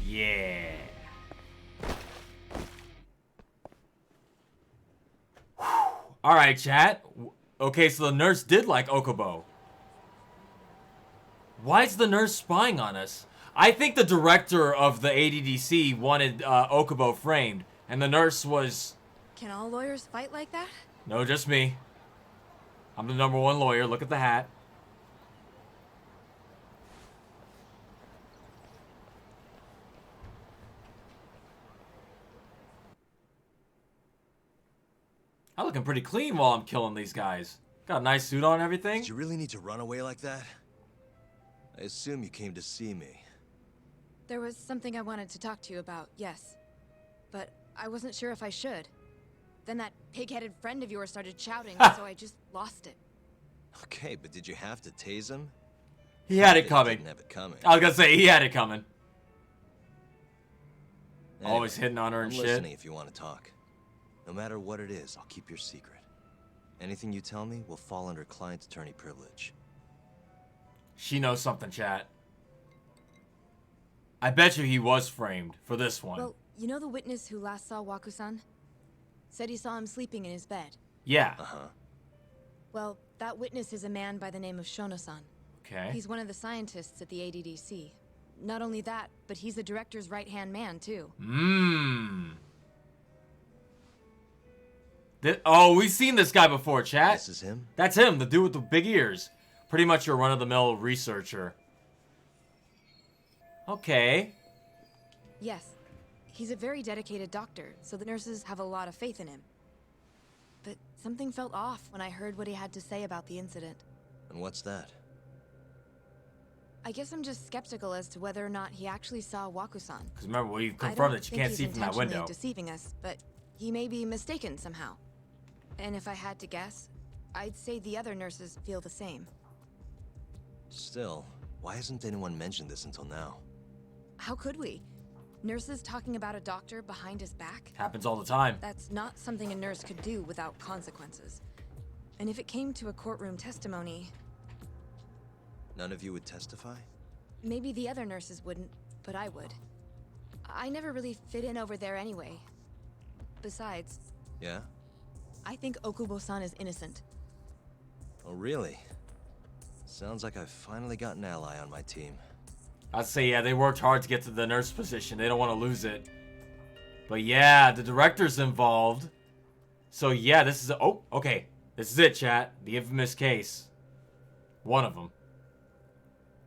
Yeah. All right, chat. Okay, so the nurse did like Okubo. Why is the nurse spying on us? I think the director of the ADDC wanted Okubo framed, and the nurse was... Can all lawyers fight like that? No, just me. I'm the #1 lawyer. Look at the hat. I'm looking pretty clean while I'm killing these guys. Got a nice suit on and everything. Did you really need to run away like that? I assume you came to see me. There was something I wanted to talk to you about, yes. But I wasn't sure if I should. Then that pig-headed friend of yours started shouting, so I just lost it. Okay, but did you have to tase him? He had it He coming. didn't have it coming. I was gonna say, he had it coming. Anyway, Always hitting on her and I'm shit. listening if you want to talk. No matter what it is, I'll keep your secret. Anything you tell me will fall under client attorney privilege. She knows something, chat. I bet you he was framed for this one. Well, you know the witness who last saw Waku-san? Said he saw him sleeping in his bed. Yeah. Uh-huh. Well, that witness is a man by the name of Shono-san. Okay. He's one of the scientists at the ADDC. Not only that, but he's the director's right-hand man, too. Oh, we've seen this guy before, chat. This is him? That's him, the dude with the big ears. Pretty much your run-of-the-mill researcher. Okay. Yes. He's a very dedicated doctor, so the nurses have a lot of faith in him. But something felt off when I heard what he had to say about the incident. And what's that? I guess I'm just skeptical as to whether or not he actually saw Waku-san. Because remember, we confirmed that you can't see from that window. I don't think he's intentionally deceiving us, but he may be mistaken somehow. And if I had to guess, I'd say the other nurses feel the same. Still, why hasn't anyone mentioned this until now? How could we? Nurses talking about a doctor behind his back? Happens all the time. That's not something a nurse could do without consequences. And if it came to a courtroom testimony... None of you would testify? Maybe the other nurses wouldn't, but I would. I never really fit in over there anyway. Besides... Yeah? I think Okubo-san is innocent. Oh, really? Sounds like I've finally got an ally on my team. I'd say, yeah, they worked hard to get to the nurse position. They don't want to lose it. But yeah, the director's involved. So yeah, this is... Oh, okay. This is it, chat. The infamous case. One of them.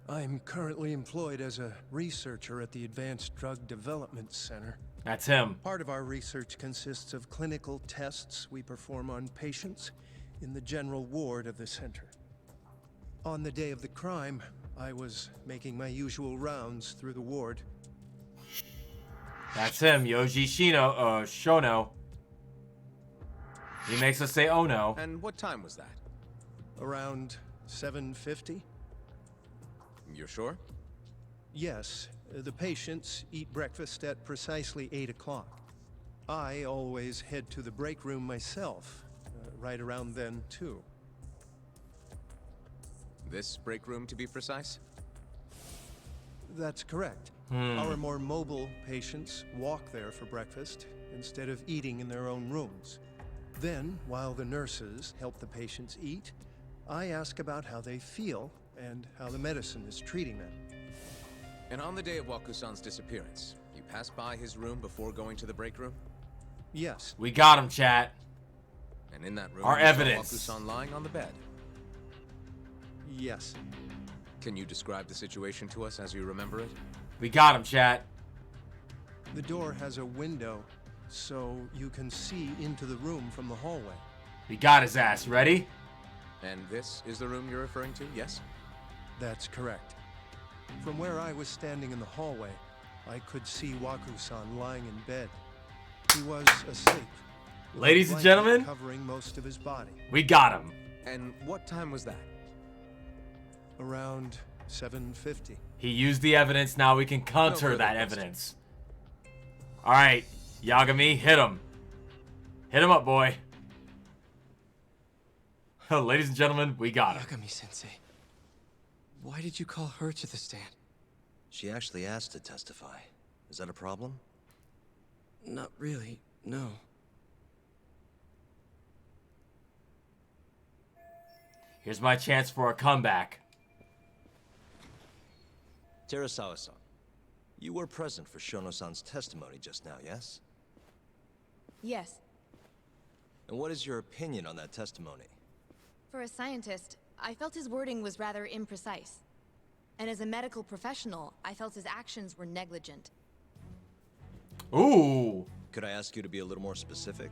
I'm currently employed as a researcher at the Advanced Drug Development Center. That's him. Part of our research consists of clinical tests we perform on patients in the general ward of the center. On the day of the crime, I was making my usual rounds through the ward. That's him, Yoji Shono. He makes us say, oh no. And what time was that? Around 7:50? You're sure? Yes. The patients eat breakfast at precisely 8 o'clock. I always head to the break room myself, right around then, too. This break room, to be precise? That's correct. Our more mobile patients walk there for breakfast instead of eating in their own rooms. Then, while the nurses help the patients eat, I ask about how they feel and how the medicine is treating them. And on the day of Waku-san's disappearance, you passed by his room before going to the break room? Yes. We got him, chat. And in that room, our you saw evidence. Waku-san lying on the bed? Yes. Can you describe the situation to us as you remember it? We got him, chat. The door has a window, so you can see into the room from the hallway. We got his ass. Ready? And this is the room you're referring to, yes? That's correct. From where I was standing in the hallway, I could see Waku-san lying in bed. He was asleep. Ladies and gentlemen, covering most of his body. We got him. And what time was that? Around 7:50. He used the evidence. Now we can counter that evidence. All right, Yagami, hit him. Hit him up, boy. Ladies and gentlemen, we got him. Yagami-sensei, why did you call her to the stand? She actually asked to testify. Is that a problem? Not really, no. Here's my chance for a comeback. Terasawa-san, you were present for Shono-san's testimony just now, yes? Yes. And what is your opinion on that testimony? For a scientist, I felt his wording was rather imprecise. And as a medical professional, I felt his actions were negligent. Ooh. Could I ask you to be a little more specific?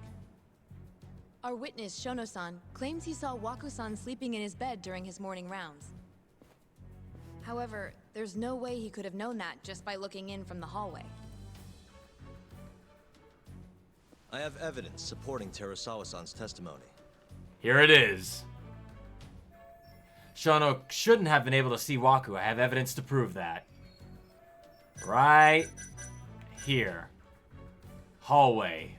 Our witness, Shono-san, claims he saw Waku-san sleeping in his bed during his morning rounds. However, there's no way he could have known that just by looking in from the hallway. I have evidence supporting Terasawa-san's testimony. Here it is. Shono shouldn't have been able to see Waku. I have evidence to prove that. Right here. Hallway.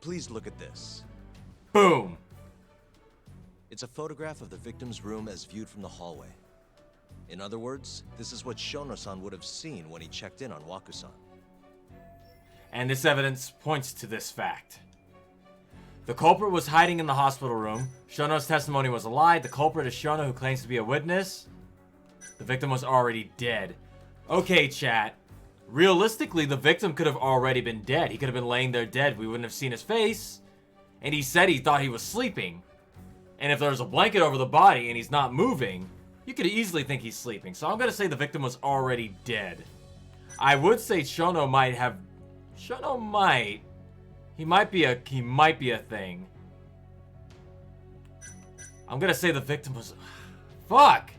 Please look at this. Boom. It's a photograph of the victim's room as viewed from the hallway. In other words, this is what Shono-san would have seen when he checked in on Waku-san. And this evidence points to this fact. The culprit was hiding in the hospital room. Shono's testimony was a lie. The culprit is Shono, who claims to be a witness. The victim was already dead. Okay, chat. Realistically, the victim could have already been dead. He could have been laying there dead. We wouldn't have seen his face. And he said he thought he was sleeping. And if there's a blanket over the body and he's not moving, you could easily think he's sleeping. So I'm going to say the victim was already dead. I would say Shono might have... Shono might... He might be a thing. I'm going to say the victim was... Fuck!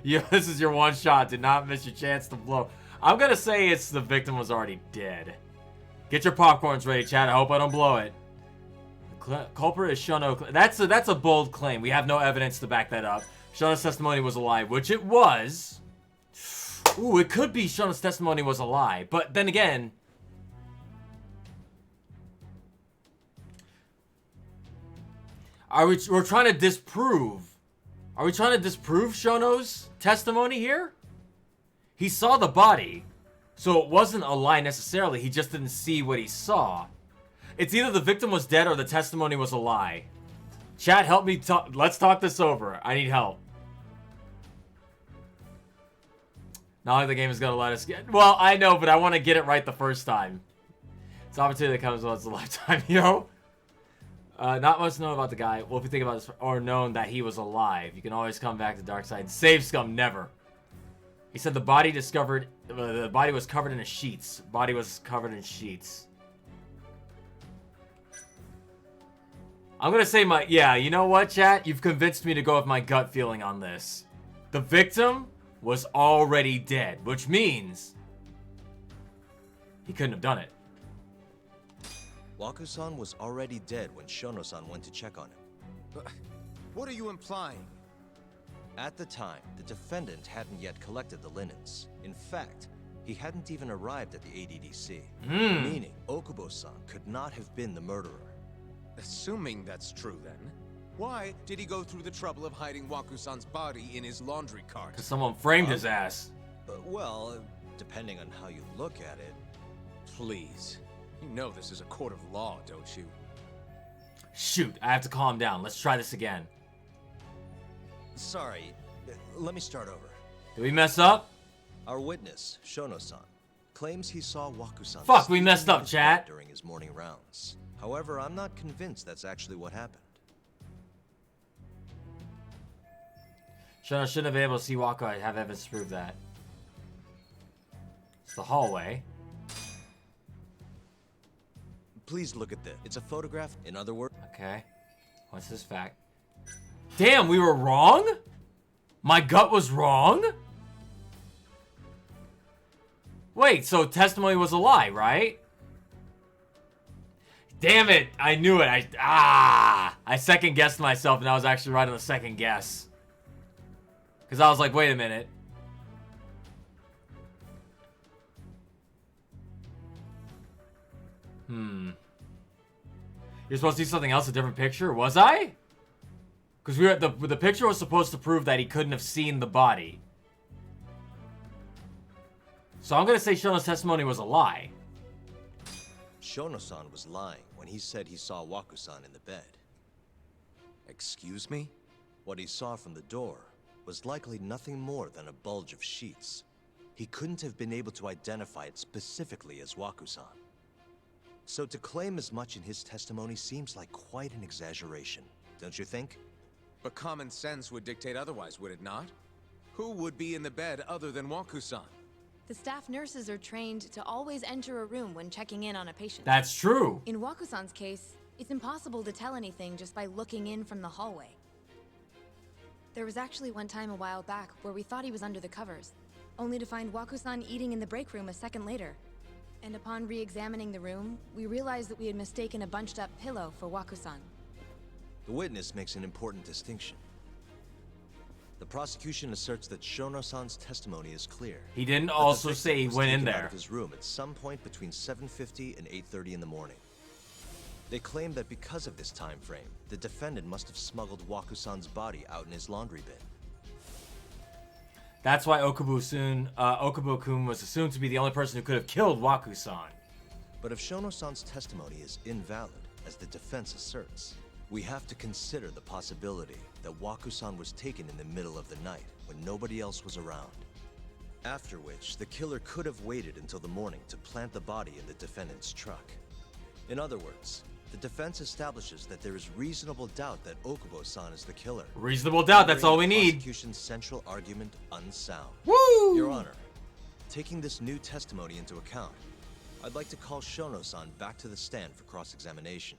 Yo, this is your one shot. Did not miss your chance to blow. I'm going to say it's the victim was already dead. Get your popcorns ready, chat. I hope I don't blow it. Culprit is Shono. That's a bold claim. We have no evidence to back that up. Shono's testimony was a lie, which it was. Ooh, it could be Shono's testimony was a lie. But then again... We're trying to disprove... Are we trying to disprove Shono's testimony here? He saw the body. So it wasn't a lie necessarily. He just didn't see what he saw. It's either the victim was dead or the testimony was a lie. Chat, help me talk. Let's talk this over. I need help. Not like the game is going to let us get... Well, I know, but I want to get it right the first time. It's an opportunity that comes once in a lifetime, yo. Not much known about the guy. Well, if you think about this, or known that he was alive, you can always come back to the dark side. Save scum, never. He said the body discovered... the body was covered in sheets. Body was covered in sheets. I'm going to say my... Yeah, you know what, chat? You've convinced me to go with my gut feeling on this. The victim was already dead, which means he couldn't have done it. Waku-san was already dead when Shono-san went to check on him. What are you implying? At the time, the defendant hadn't yet collected the linens. In fact, he hadn't even arrived at the ADDC. Meaning, Okubo-san could not have been the murderer. Assuming that's true, then, why did he go through the trouble of hiding Waku-san's body in his laundry cart? Because someone framed his ass. Well, depending on how you look at it. Please. You know this is a court of law, don't you? Shoot, I have to calm down. Let's try this again. Sorry, let me start over. Did we mess up? Our witness, Shono-san, claims he saw Waku-san... Fuck, we messed up, chat. ...during his morning rounds. However, I'm not convinced that's actually what happened. Shono shouldn't have been able to see Waku. I have evidence to prove that. It's the hallway. Please look at this. It's a photograph, in other words... Okay. What's this fact? Damn, we were wrong? My gut was wrong? Wait, so testimony was a lie, right? Damn it, I knew it. I second guessed myself and I was actually right on the second guess. Because I was like, wait a minute. You're supposed to see something else, a different picture? Was I? Because the picture was supposed to prove that he couldn't have seen the body. So I'm going to say Shono's testimony was a lie. Shono-san was lying when he said he saw Waku-san in the bed. Excuse me? What he saw from the door was likely nothing more than a bulge of sheets. He couldn't have been able to identify it specifically as Waku-san. So to claim as much in his testimony seems like quite an exaggeration, don't you think? But common sense would dictate otherwise, would it not? Who would be in the bed other than Waku-san? The staff nurses are trained to always enter a room when checking in on a patient. That's true. In Waku-san's case, it's impossible to tell anything just by looking in from the hallway. There was actually one time a while back where we thought he was under the covers, only to find Waku-san eating in the break room a second later. And upon re-examining the room, we realized that we had mistaken a bunched-up pillow for Waku-san. The witness makes an important distinction. The prosecution asserts that Shono-san's testimony is clear. He didn't That the also victim say he was went in taken there. out of his room at some point between 7:50 and 8:30 in the morning. They claim that because of this time frame, the defendant must have smuggled Waku-san's body out in his laundry bin. That's why Okubo-kun was assumed to be the only person who could have killed Waku-san. But if Shono-san's testimony is invalid, as the defense asserts, we have to consider the possibility that Waku-san was taken in the middle of the night when nobody else was around. After which, the killer could have waited until the morning to plant the body in the defendant's truck. In other words, the defense establishes that there is reasonable doubt that Okubo-san is the killer. Reasonable doubt, that's all we need. The prosecution's central argument unsound. Woo! Your Honor, taking this new testimony into account, I'd like to call Shono-san back to the stand for cross-examination.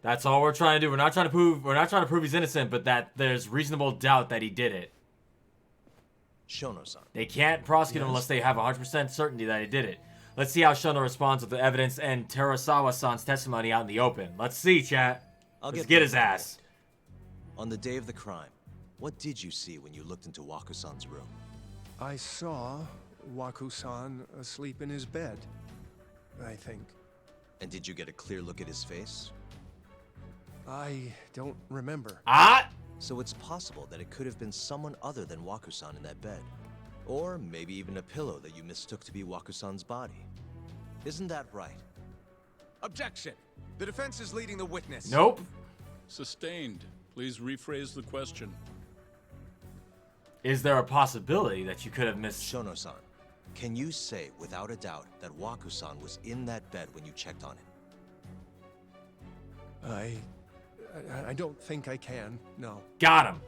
That's all we're trying to do. We're not trying to prove he's innocent, but that there's reasonable doubt that he did it. Shono-san. They can't prosecute him unless they have 100% certainty that he did it. Let's see how Shono responds with the evidence and Terasawa-san's testimony out in the open. Let's see, chat. Let's get his ass. On the day of the crime, what did you see when you looked into Waku-san's room? I saw Waku-san asleep in his bed, I think. And did you get a clear look at his face? I don't remember. So it's possible that it could have been someone other than Waku-san in that bed. Or maybe even a pillow that you mistook to be Waku-san's body. Isn't that right? Objection! The defense is leading the witness. Nope. Sustained. Please rephrase the question. Is there a possibility that you could have missed... Shono-san, can you say without a doubt that Waku-san was in that bed when you checked on him? I don't think I can, no. Got him.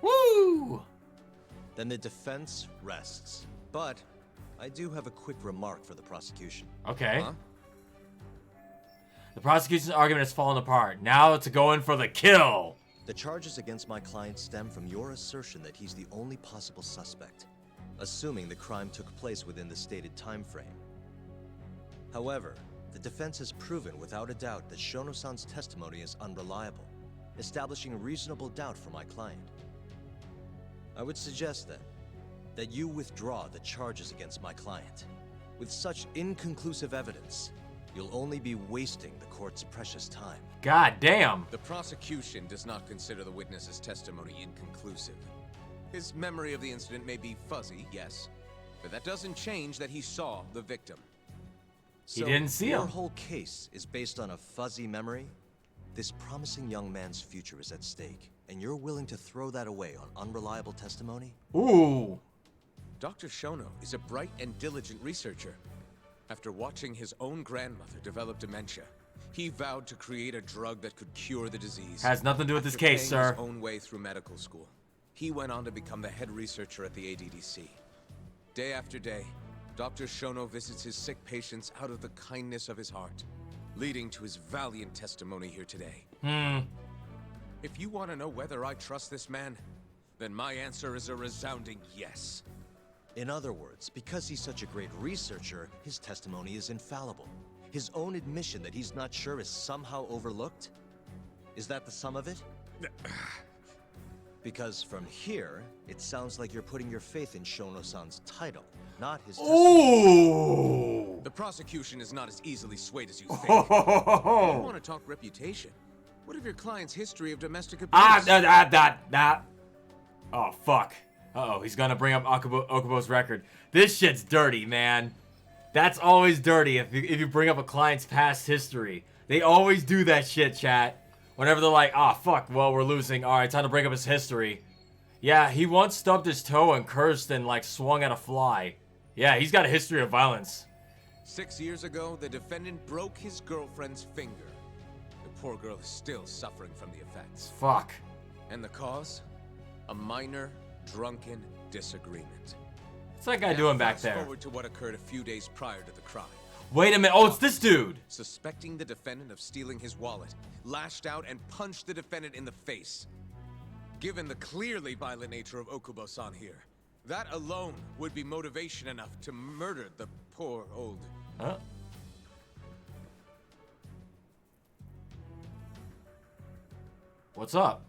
Woo! Then the defense rests. But I do have a quick remark for the prosecution. Okay. The prosecution's argument has fallen apart. Now to go in for the kill. The charges against my client stem from your assertion that he's the only possible suspect, assuming the crime took place within the stated time frame. However, the defense has proven without a doubt that Shono-san's testimony is unreliable, establishing reasonable doubt for my client. I would suggest then that you withdraw the charges against my client. With such inconclusive evidence, you'll only be wasting the court's precious time. God damn. The prosecution does not consider the witness's testimony inconclusive. His memory of the incident may be fuzzy, yes, but that doesn't change that he saw the victim. He didn't see him. Your whole case is based on a fuzzy memory? This promising young man's future is at stake, and you're willing to throw that away on unreliable testimony? Ooh. Dr. Shono is a bright and diligent researcher. After watching his own grandmother develop dementia, he vowed to create a drug that could cure the disease. Has nothing to do with this After case, paying sir. his own way through medical school, he went on to become the head researcher at the ADDC. Day after day, Dr. Shono visits his sick patients out of the kindness of his heart, leading to his valiant testimony here today. If you want to know whether I trust this man, then my answer is a resounding yes. In other words, because he's such a great researcher, his testimony is infallible. His own admission that he's not sure is somehow overlooked? Is that the sum of it? Because from here, it sounds like you're putting your faith in Shono-san's title, not his testimony. Ooh. The prosecution is not as easily swayed as you think. You want to talk reputation? What of your client's history of domestic abuse? Oh, fuck. Uh-oh, he's gonna bring up Okubo's record. This shit's dirty, man. That's always dirty if you bring up a client's past history. They always do that shit, chat. Whenever they're like, ah, fuck, well, we're losing. All right, time to bring up his history. Yeah, he once stubbed his toe and cursed and, like, swung at a fly. Yeah, he's got a history of violence. 6 years ago, the defendant broke his girlfriend's finger. The poor girl is still suffering from the effects. Fuck. And the cause? A minor, drunken disagreement. What's that guy doing back there? Fast forward to what occurred a few days prior to the crime. Wait a minute. Oh, it's this dude. Suspecting the defendant of stealing his wallet, lashed out and punched the defendant in the face. Given the clearly violent nature of Okubo-san here, that alone would be motivation enough to murder the poor old... Huh? What's up?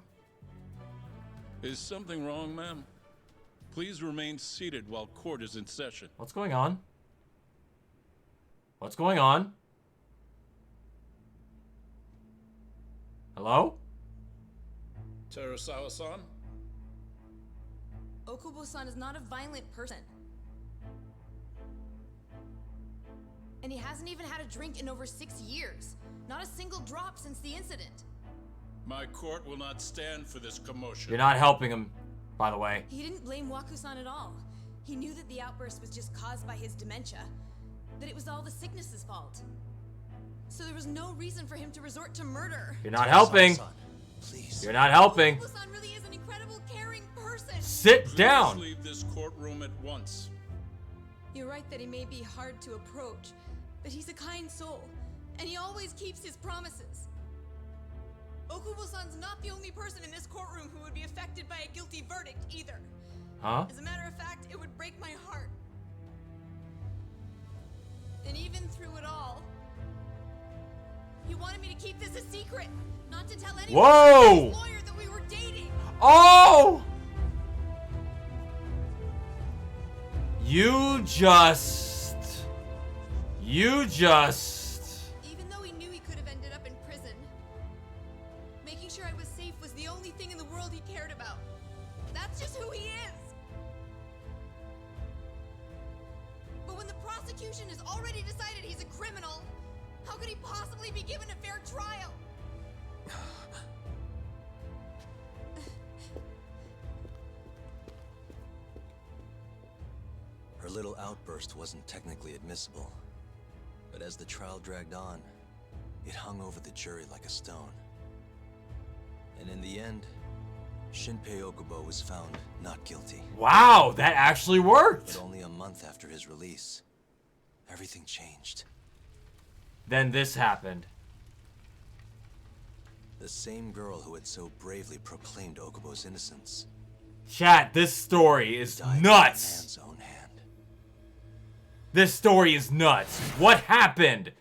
Is something wrong, ma'am? Please remain seated while court is in session. What's going on? What's going on? Hello? Terusawa-san? Okubo-san is not a violent person. And he hasn't even had a drink in over 6 years. Not a single drop since the incident. My court will not stand for this commotion. You're not helping him, by the way. He didn't blame Waku-san at all. He knew that the outburst was just caused by his dementia. That it was all the sickness's fault. So there was no reason for him to resort to murder. You're not helping. Please. You're not helping. Okubo-san really is an incredible, caring person. Sit down. Please leave this courtroom at once. You're right that he may be hard to approach, but he's a kind soul, and he always keeps his promises. Okubo-san's not the only person in this courtroom who would be affected by a guilty verdict, either. Huh? As a matter of fact, it would break my heart. And even through it all, he wanted me to keep this a secret, not to tell anyone Whoa! his lawyer that we were dating. Oh! You just... Even though he knew he could have ended up in prison, making sure I was safe was the only thing in the world he cared about. That's just who he is. But when the prosecution has already decided he's a criminal, how could he possibly be given a fair trial? Her little outburst wasn't technically admissible, but as the trial dragged on, it hung over the jury like a stone. And in the end, Shinpei Okubo was found not guilty. Wow, that actually worked. But only a month after his release, everything changed. Then this happened. The same girl who had so bravely proclaimed Okubo's innocence Chat, this story is nuts. man's own hand. This story is nuts. What happened?